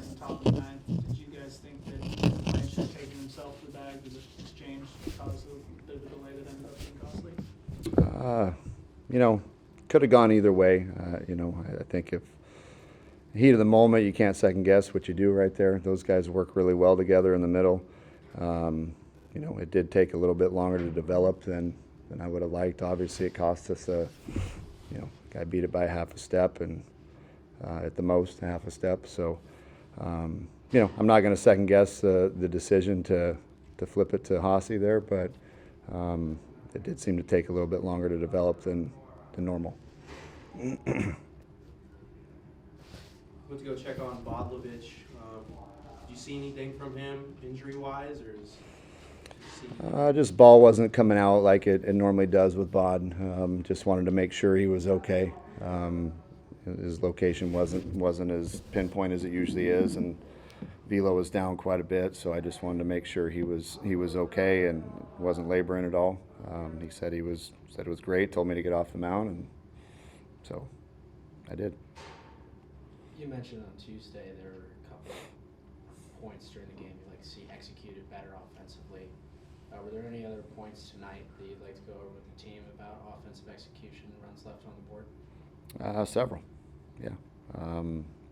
in the top of the ninth. Did you guys think that Ryan should have taken himself to the bag? Did the exchange cause the delay that ended up being costly? Could have gone either way. I think if heat of the moment, you can't second guess what you do right there. Those guys work really well together in the middle. It did take a little bit longer to develop than I would have liked. Obviously, it cost us guy beat it by half a step and at the most half a step. So, I'm not going to second guess the decision to flip it to Hossie there, but it did seem to take a little bit longer to develop than normal. Went to go check on Bodlovich. Did you see anything from him injury-wise, or just ball wasn't coming out like it normally does with Bod. Just wanted to make sure he was okay. His location wasn't as pinpoint as it usually is, and velo was down quite a bit. So I just wanted to make sure he was okay and wasn't laboring at all. He said it was great. Told me to get off the mound, and so I did. You mentioned on Tuesday there were a couple of points during the game you'd like to see executed better offensively. Were there any other points tonight that you'd like to go over with the team about offensive execution, runs left on the board? Several, yeah.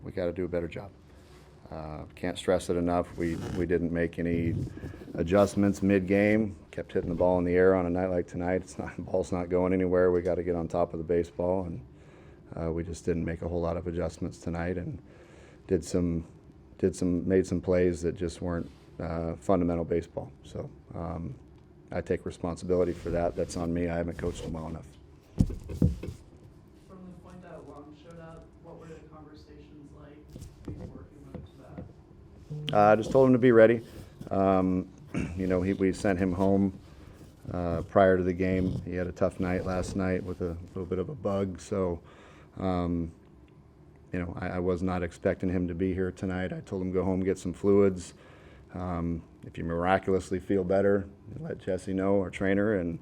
We got to do a better job. Can't stress it enough. We didn't make any adjustments mid-game. Kept hitting the ball in the air on a night like tonight. The ball's not going anywhere. We got to get on top of the baseball, and we just didn't make a whole lot of adjustments tonight, and made some plays that just weren't fundamental baseball. So I take responsibility for that. That's on me. I haven't coached them well enough. From the point that Lum showed up, what were the conversations like before he went to that? I just told him to be ready. We sent him home prior to the game. He had a tough night last night with a little bit of a bug. So, I was not expecting him to be here tonight. I told him go home, get some fluids. If you miraculously feel better, let Jesse know, our trainer, and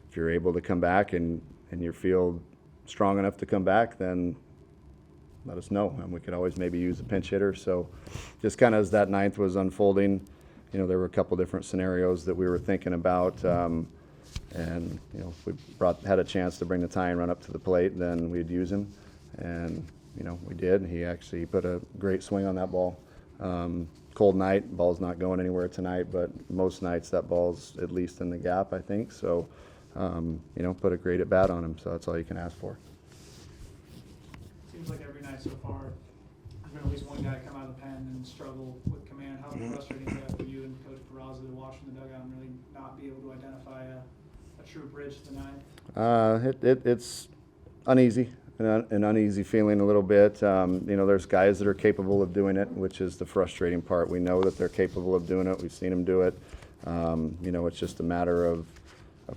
if you're able to come back and you feel strong enough to come back, then let us know, and we could always maybe use a pinch hitter. So just kind of as that ninth was unfolding, there were a couple different scenarios that we were thinking about, and if we had a chance to bring the tie and run up to the plate, then we'd use him, and we did. He put a great swing on that ball. Cold night, ball's not going anywhere tonight, but most nights that ball's at least in the gap, I think. So, put a great at bat on him. So that's all you can ask for. Seems like every night so far, there's been at least one guy come out of the pen and struggle with command. How frustrating is that for you and Coach Peraza to watch from the dugout and really not be able to identify a true bridge to the ninth? It's uneasy. An uneasy feeling a little bit. There's guys that are capable of doing it, which is the frustrating part. We know that they're capable of doing it. We've seen them do it. It's just a matter of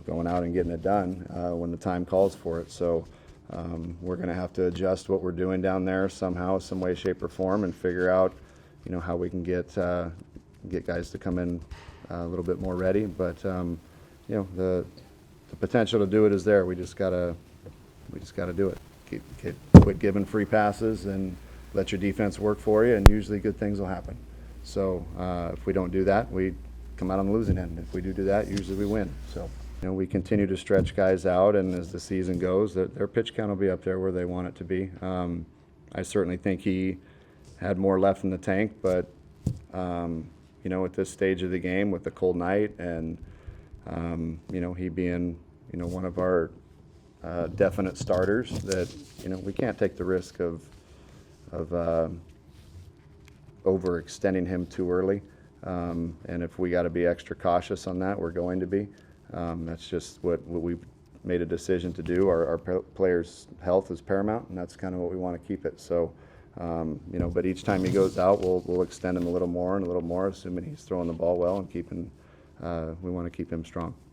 going out and getting it done when the time calls for it. So we're going to have to adjust what we're doing down there somehow, some way, shape, or form, and figure out, how we can get guys to come in a little bit more ready. But the potential to do it is there. We just gotta do it. Quit giving free passes and let your defense work for you, and usually good things will happen. So if we don't do that, we come out on the losing end. If we do that, usually we win. So we continue to stretch guys out, and as the season goes, their pitch count will be up there where they want it to be. I certainly think he had more left in the tank, but at this stage of the game with the cold night and he being one of our definite starters, that we can't take the risk of overextending him too early, and if we got to be extra cautious on that, we're going to be. That's just what we've made a decision to do. Our players' health is paramount, and that's kind of what we want to keep it. So but each time he goes out, we'll extend him a little more and a little more, assuming he's throwing the ball well and we want to keep him strong.